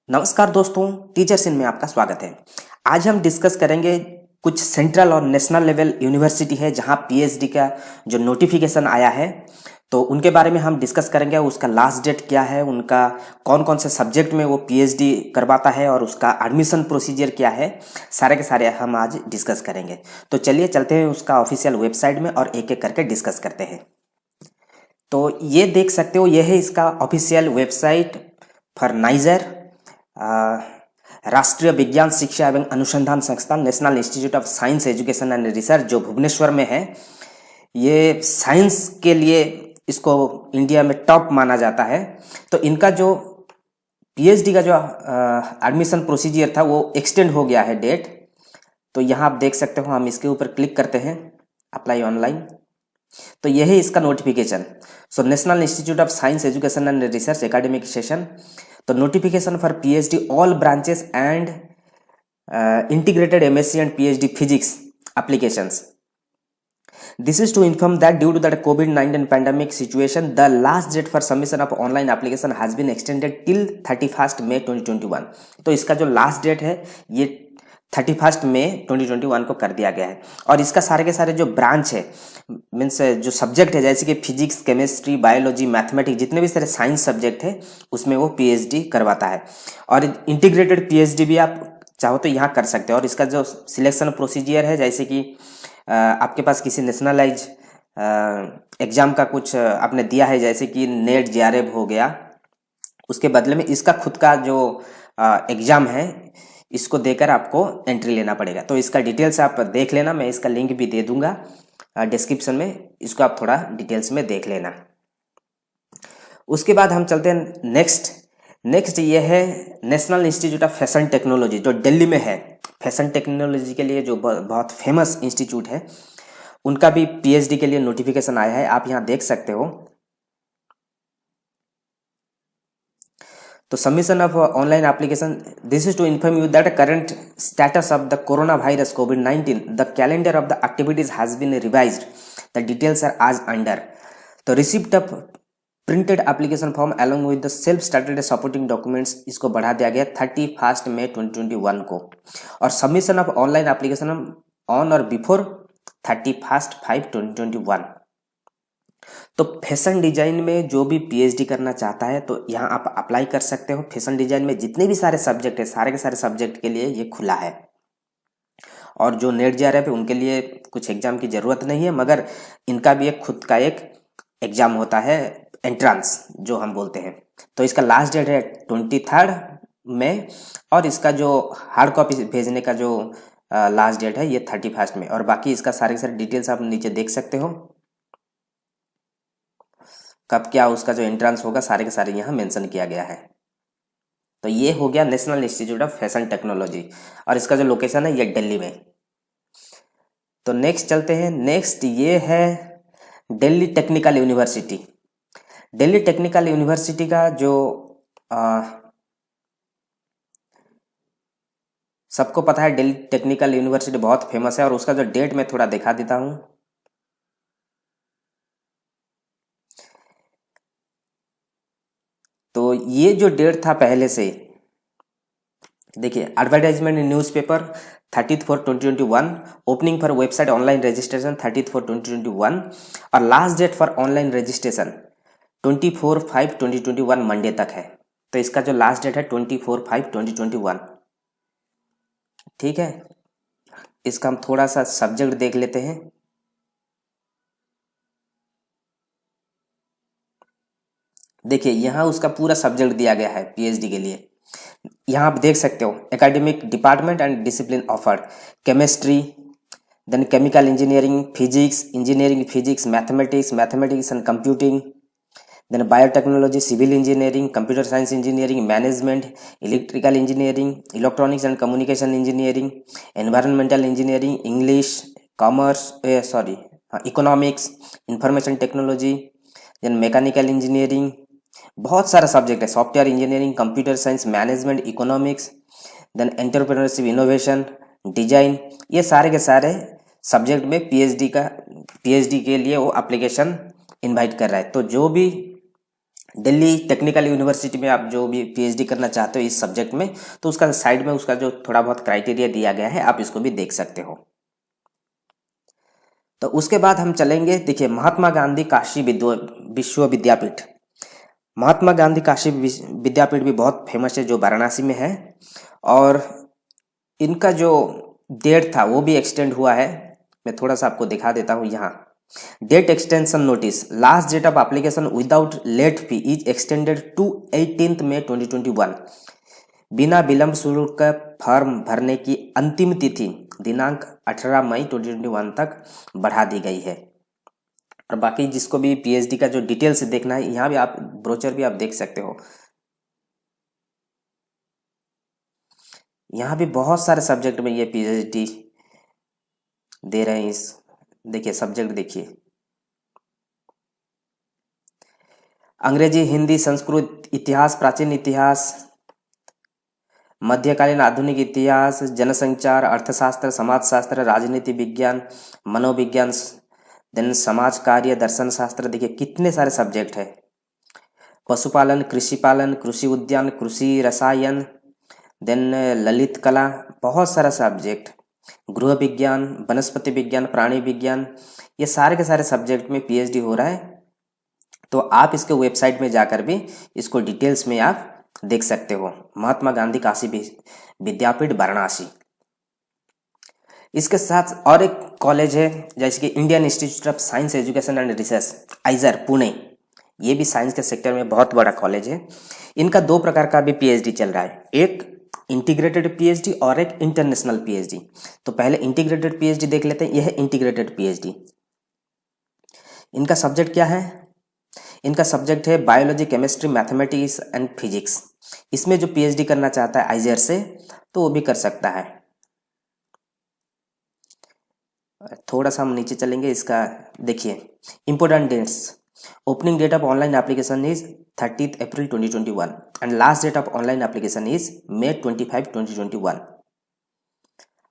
नमस्कार दोस्तों, teachers in में आपका स्वागत है। आज हम डिस्कस करेंगे कुछ सेंट्रल और नेशनल लेवल यूनिवर्सिटी है जहां पीएचडी का जो नोटिफिकेशन आया है, तो उनके बारे में हम डिस्कस करेंगे। उसका लास्ट डेट क्या है, उनका कौन कौन से सब्जेक्ट में वो पीएचडी करवाता है और उसका एडमिशन प्रोसीजर क्या है, सारे के सारे हम आज डिस्कस करेंगे। तो चलिए चलते हैं उसका ऑफिशियल वेबसाइट में और एक एक करके डिस्कस करते हैं। तो ये देख सकते हो, ये है इसका ऑफिशियल वेबसाइट फॉर नाइजर, राष्ट्रीय विज्ञान शिक्षा एवं अनुसंधान संस्थान national institute of science education and research जो भुवनेश्वर में है। ये साइंस के लिए इसको इंडिया में टॉप माना जाता है। तो इनका जो पीएचडी का जो एडमिशन प्रोसीजर था वो एक्सटेंड हो गया है डेट। तो यहाँ आप देख सकते हो, हम इसके ऊपर क्लिक करते हैं अप्लाई ऑनलाइन। तो यह है इसका notification. So national institute of science education and research academic session. तो notification for PhD all branches and integrated MSc and PhD physics applications. This is to inform that due to the COVID-19 pandemic situation, the last date for submission of online application has been extended till 31st May 2021. तो इसका जो last date है ये 31st मई 2021 को कर दिया गया है। और इसका सारे के सारे जो ब्रांच है, मीन्स जो सब्जेक्ट है, जैसे कि फिजिक्स, केमिस्ट्री, बायोलॉजी, मैथमेटिक्स, जितने भी सारे साइंस सब्जेक्ट है उसमें वो पीएचडी करवाता है। और इंटीग्रेटेड पीएचडी भी आप चाहो तो यहाँ कर सकते हो। और इसका जो सिलेक्शन प्रोसीजर है, जैसे कि आपके पास किसी नेशनलाइज एग्जाम का कुछ आपने दिया है, जैसे कि नेट जेआरएफ हो गया, उसके बदले में इसका खुद का जो एग्जाम है इसको देकर आपको एंट्री लेना पड़ेगा। तो इसका डिटेल्स आप देख लेना, मैं इसका लिंक भी दे दूंगा डिस्क्रिप्शन में, इसको आप थोड़ा डिटेल्स में देख लेना। उसके बाद हम चलते हैं नेक्स्ट ये है national institute of fashion technology जो दिल्ली में है। फैशन टेक्नोलॉजी के लिए जो बहुत फेमस इंस्टीट्यूट है, उनका भी पीएचडी के लिए नोटिफिकेशन आया है, आप यहाँ देख सकते हो। तो submission of online application, this is to inform you that current status of the corona virus COVID-19, the calendar of the activities has been revised, the details are as under. तो receipt of printed application form along with the self started supporting documents, इसको बढ़ा दिया गया 31 मई 2021 को। और submission of online application on or before 31/5/2021। तो fashion design में जो भी पीएचडी करना चाहता है तो यहाँ आप अप्लाई कर सकते हो। फैशन डिजाइन में जितने भी सारे सब्जेक्ट है, सारे के सारे सब्जेक्ट के लिए ये खुला है। और जो नेट जेआरएफ है उनके लिए कुछ एग्जाम की जरूरत नहीं है, मगर इनका भी एक खुद का एक एग्जाम होता है, एंट्रेंस जो हम बोलते हैं। तो इसका लास्ट डेट है 23 मई, और इसका जो हार्ड कॉपी भेजने का जो लास्ट डेट है ये 31 में। और बाकी इसका सारे सारे डिटेल्स आप नीचे देख सकते हो, कब क्या उसका जो एंट्रेंस होगा, सारे के सारे यहाँ मेंशन किया गया है। तो ये हो गया national institute of fashion technology, और इसका जो लोकेशन है ये दिल्ली में। तो नेक्स्ट चलते हैं। नेक्स्ट ये है Delhi technical university. Delhi technical university का जो सबको पता है, दिल्ली टेक्निकल यूनिवर्सिटी बहुत फेमस है। और उसका जो डेट मैं थोड़ा दिखा देता हूं। तो ये जो डेट था पहले से, देखिए, advertisement in newspaper 30/4/2021, opening for website online registration 30/4/2021, और last date for online registration 24/5/2021 Monday तक है। तो इसका जो लास्ट डेट है 24/5/2021। ठीक है, इसका हम थोड़ा सा सब्जेक्ट देख लेते हैं। देखिए, यहाँ उसका पूरा सब्जेक्ट दिया गया है पीएचडी के लिए। यहाँ आप देख सकते हो, academic department and discipline offered, chemistry, then chemical engineering, physics, engineering physics, mathematics and computing, then biotechnology, civil engineering, computer science engineering, management, electrical engineering, electronics and communication engineering, environmental engineering, English, commerce, economics, information technology, then mechanical engineering, बहुत सारा subject है, software engineering, computer science, management, economics, then entrepreneurship, innovation, design, ये सारे के सारे subject में PhD के लिए वो एप्लीकेशन इनवाइट कर रहा है। तो जो भी दिल्ली टेक्निकल यूनिवर्सिटी में आप जो भी पीएचडी करना चाहते हो इस सब्जेक्ट में, तो उसका साइड में उसका जो थोड़ा बहुत क्राइटेरिया दिया गया है, आप इसको भी देख सकते हो। तो उसके बाद हम चलेंगे, देखिए महात्मा गांधी काशी विश्वविद्यापीठ। महात्मा गांधी काशी विद्यापीठ भी बहुत फेमस है, जो वाराणसी में है। और इनका जो डेट था वो भी एक्सटेंड हुआ है। मैं थोड़ा सा आपको दिखा देता हूँ यहाँ। Date extension notice, last date of application without late fee is extended to 18 मई 2021। बिना विलंब शुल्क का फॉर्म भरने की अंतिम तिथि दिनांक 18 मई 2021 तक बढ़ा दी गई है। और बाकी जिसको भी पीएचडी का जो डिटेल्स देखना है, यहाँ भी आप ब्रोचर भी आप देख सकते हो। यहाँ भी बहुत सारे सब्जेक्ट में ये पीएचडी दे रहे हैं। इस देखिए सब्जेक्ट देखिए, अंग्रेजी, हिंदी, संस्कृत, इतिहास, प्राचीन इतिहास, मध्यकालीन आधुनिक इतिहास, जनसंचार, अर्थशास्त्र, समाजशास्त्र, राजनीति विज्ञान, मनोविज्ञान, देन समाज कार्य, दर्शन शास्त्र। देखिए कितने सारे सब्जेक्ट है। पशुपालन, कृषि पालन, कृषि उद्यान, कृषि रसायन, देन ललित कला, बहुत सारा सब्जेक्ट, गृह विज्ञान, वनस्पति विज्ञान, प्राणी विज्ञान, ये सारे के सारे सब्जेक्ट में पीएचडी हो रहा है। तो आप इसके वेबसाइट में जाकर भी इसको डिटेल्स में आप देख सकते हो। महात्मा गांधी काशी विद्यापीठ वाराणसी। इसके साथ और एक कॉलेज है जैसे कि Indian institute of science education and research, आइजर, Pune. ये भी साइंस के सेक्टर में बहुत बड़ा कॉलेज है। इनका दो प्रकार का भी पीएचडी चल रहा है, एक इंटीग्रेटेड पीएचडी और एक इंटरनेशनल पीएचडी। तो पहले इंटीग्रेटेड पीएचडी देख लेते हैं। यह है इंटीग्रेटेड पीएचडी। इनका सब्जेक्ट क्या है? इनका सब्जेक्ट है biology, chemistry, mathematics and physics. इसमें जो पीएचडी करना चाहता है आइजर से, तो वो भी कर सकता है। थोड़ा सा हम नीचे चलेंगे। इसका देखिए important dates. Opening date of online application is 30 April 2021 and last date of online application is May 25, 2021।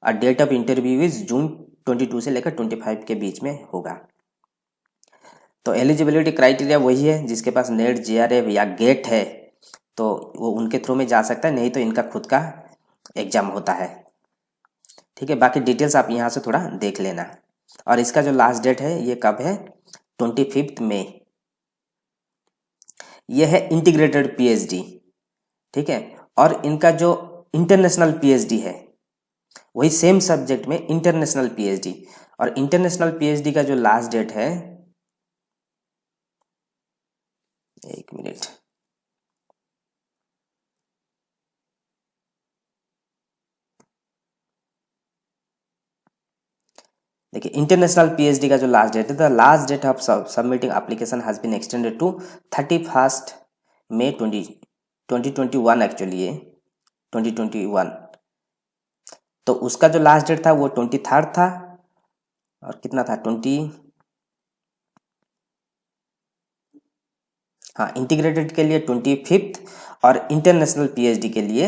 और date of interview is June 22 से लेकर 25 के बीच में होगा। तो एलिजिबिलिटी क्राइटेरिया वही है, जिसके पास नेट, जेआरएफ या गेट है तो वो उनके थ्रू में जा सकता है, नहीं तो इनका खुद का एग्जाम होता है। ठीक है, बाकी डिटेल्स आप यहाँ से थोड़ा देख लेना। और इसका जो लास्ट डेट है ये कब है? 25 मई। ये है इंटीग्रेटेड पीएचडी। ठीक है, और इनका जो इंटरनेशनल पीएचडी है वही सेम सब्जेक्ट में इंटरनेशनल पीएचडी। और इंटरनेशनल पीएचडी का जो लास्ट डेट है, एक मिनट, देखिए इंटरनेशनल पीएचडी का जो लास्ट डेट है, the last date of submitting application has been extended to 31 मई 2021। एक्चुअली ये 2021, तो उसका जो लास्ट डेट था वो 23 था। और कितना था? 20, हाँ, इंटीग्रेटेड के लिए 25 और इंटरनेशनल पीएचडी के लिए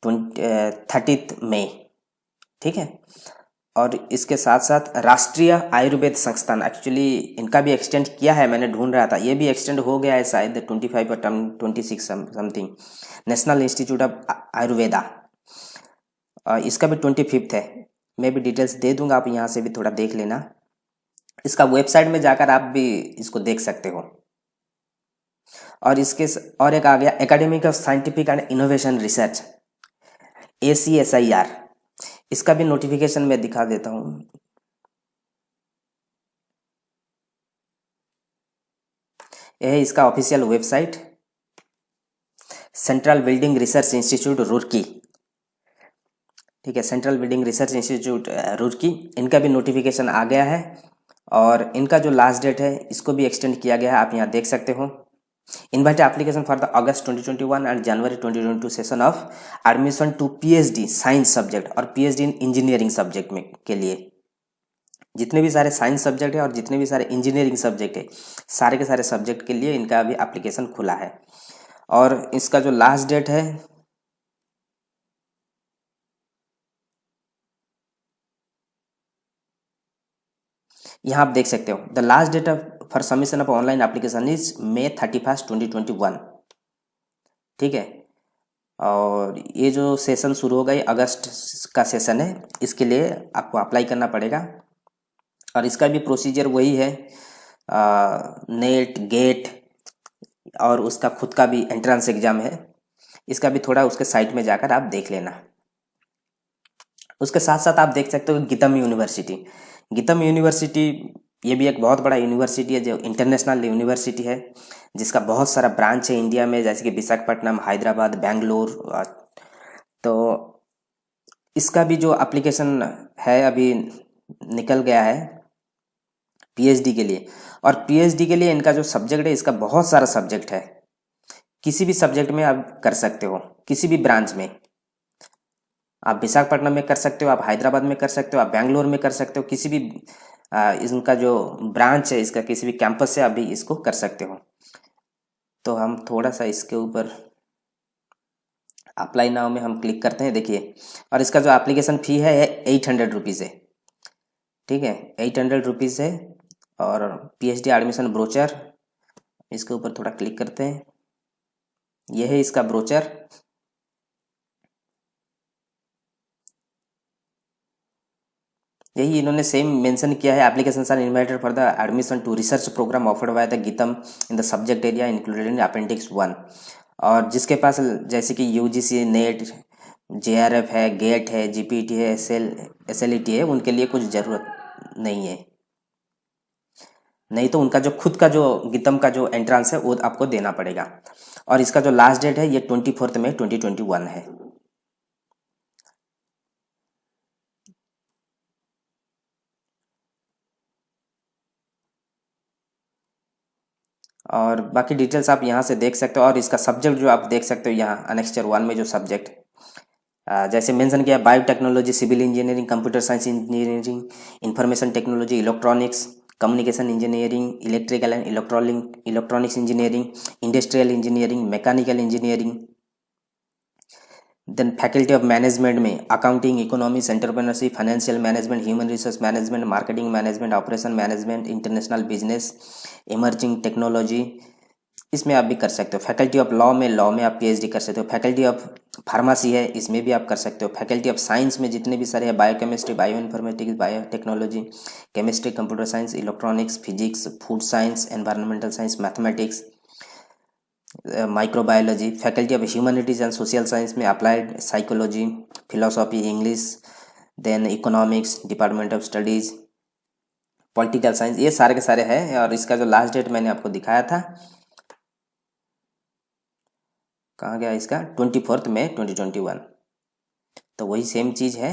30 मई। ठीक है, और इसके साथ साथ राष्ट्रीय आयुर्वेद संस्थान, एक्चुअली इनका भी एक्सटेंड किया है, मैंने ढूंढ रहा था, ये भी एक्सटेंड हो गया है शायद 25 और 26 something. National institute of Ayurveda, इसका भी 25 है। मैं भी डिटेल्स दे दूंगा, आप यहाँ से भी थोड़ा देख लेना। इसका वेबसाइट में जाकर आप भी इसको देख सकते हो। और इसके और एक आ गया academic of scientific and innovation research, ACSIR। इसका भी नोटिफिकेशन मैं दिखा देता हूं। यह है इसका official website, central building research institute Roorkee. ठीक है, central building research institute Roorkee, इनका भी नोटिफिकेशन आ गया है। और इनका जो लास्ट डेट है इसको भी एक्सटेंड किया गया है, आप यहाँ देख सकते हो। इनवाइट एप्लीकेशन फॉर द अगस्त 2021 एंड जनवरी 2022 session of admission to PhD science subject और पीएचडी इन इंजीनियरिंग सब्जेक्ट में के लिए। जितने भी सारे साइंस सब्जेक्ट है और जितने भी सारे इंजीनियरिंग सब्जेक्ट है, सारे के सारे सब्जेक्ट के लिए इनका अभी एप्लीकेशन खुला है। और इसका जो लास्ट डेट है, यहाँ आप देख सकते हो, the last date of for submission of online application is May 31, 2021। ठीक है, और ये जो सेशन शुरू होगा ये अगस्त का सेशन है, इसके लिए आपको अप्लाई करना पड़ेगा। और इसका भी प्रोसीजर वही है, नेट गेट और उसका खुद का भी एंट्रेंस एग्जाम है। इसका भी थोड़ा उसके साइट में जाकर आप देख लेना। उसके साथ साथ आप देख सकते हो गीतम यूनिवर्सिटी। गीतम यूनिवर्सिटी ये भी एक बहुत बड़ा यूनिवर्सिटी है, जो इंटरनेशनल यूनिवर्सिटी है, जिसका बहुत सारा ब्रांच है इंडिया में, जैसे कि विशाखापट्टनम, हैदराबाद, बेंगलोर। तो इसका भी जो एप्लीकेशन है अभी निकल गया है पीएचडी के लिए। और पीएचडी के लिए इनका जो सब्जेक्ट है, इसका बहुत सारा सब्जेक्ट है। किसी भी सब्जेक्ट में आप कर सकते हो, किसी भी ब्रांच में। आप विशाखापट्टनम में कर सकते हो, आप हैदराबाद में कर सकते हो, आप बेंगलोर में कर सकते हो, किसी भी इनका जो ब्रांच है इसका किसी भी कैंपस से आप भी इसको कर सकते हो। तो हम थोड़ा सा इसके ऊपर अप्लाई नाउ में हम क्लिक करते हैं, देखिए। और इसका जो एप्लीकेशन फ़ी है 800 रुपीज़ है। ठीक है, 800 रुपीज़ है। और पीएचडी एडमिशन ब्रोचर, इसके ऊपर थोड़ा क्लिक करते हैं। यह है इसका ब्रोचर। यही इन्होंने सेम मेंशन किया है, applications are invited for the admission to research program offered by the GITAM in the subject area included in appendix 1। और जिसके पास जैसे कि यूजीसी नेट, जेआरएफ है, गेट है, जीपीटी है, एसएलईटी है, उनके लिए कुछ ज़रूरत नहीं है। नहीं तो उनका जो खुद का जो गीतम का जो एंट्रेंस है वो आपको देना पड़ेगा। और इसका जो लास्ट डेट है ये 24 मई 2021 है। और बाकी डिटेल्स आप यहाँ से देख सकते हो। और इसका सब्जेक्ट जो आप देख सकते हो यहाँ अनेक्स्चर 1 में जो सब्जेक्ट जैसे मेंशन किया, biotechnology, civil engineering, computer science engineering, information technology, electronics, communication engineering, electrical and electronics engineering, industrial engineering, mechanical engineering. Then faculty of management में accounting, economics, entrepreneurship, financial management, human resource management, marketing management, operation management, international business, emerging technology, इसमें आप भी कर सकते हो। Faculty of law में आप PhD कर सकते हो। फैकल्टी ऑफ फार्मेसी है, इसमें भी आप कर सकते हो। फैकल्टी ऑफ साइंस में जितने भी सारे हैं, biochemistry, bio informatics, biotechnology, chemistry, computer science, electronics, physics, food science, environmental science, mathematics, microbiology. Faculty of humanities and social science में applied psychology, philosophy, English, then economics, department of studies, political science, ये सारे के सारे हैं। और इसका जो last date मैंने आपको दिखाया था, कहाँ गया इसका, 24 मई 2021। तो वही सेम चीज़ है।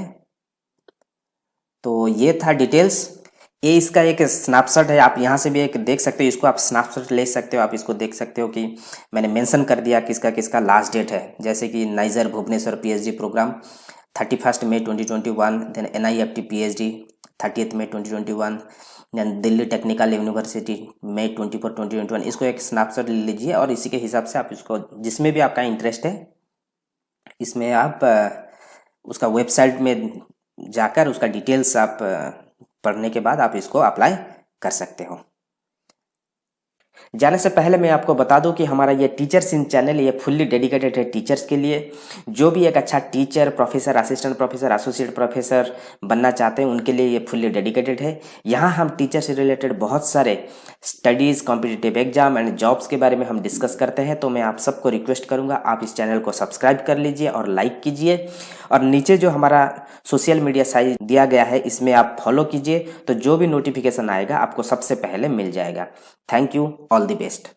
तो ये था डिटेल्स। ये इसका एक स्नैपशॉट है, आप यहाँ से भी एक देख सकते हो, इसको आप स्नैपशॉट ले सकते हो। आप इसको देख सकते हो कि मैंने मेंशन कर दिया किसका किसका लास्ट डेट है। जैसे कि नाइजर भुवनेश्वर पीएचडी प्रोग्राम 31 मई 2021, देन एनआईएफटी पीएचडी 30 मई 2021, then Delhi technical university May 24, 2021। इसको एक स्नैपशॉट ले लीजिए और इसी के हिसाब से आप इसको, जिसमें भी आपका इंटरेस्ट है, इसमें आप उसका वेबसाइट में जाकर उसका डिटेल्स आप पढ़ने के बाद आप इसको अप्लाई कर सकते हो। जाने से पहले मैं आपको बता दूं कि हमारा ये टीचर्स इन चैनल ये फुल्ली डेडिकेटेड है टीचर्स के लिए। जो भी एक अच्छा teacher, professor, assistant professor, associate professor बनना चाहते हैं उनके लिए ये फुल्ली डेडिकेटेड है। यहाँ हम टीचर से रिलेटेड बहुत सारे studies, competitive exam and jobs के बारे में हम डिस्कस करते हैं। तो मैं आप सबको रिक्वेस्ट करूँगा, आप इस चैनल को सब्सक्राइब कर लीजिए और लाइक कीजिए। और नीचे जो हमारा सोशल मीडिया साइट दिया गया है इसमें आप फॉलो कीजिए, तो जो भी नोटिफिकेशन आएगा आपको सबसे पहले मिल जाएगा। Thank you, all the best.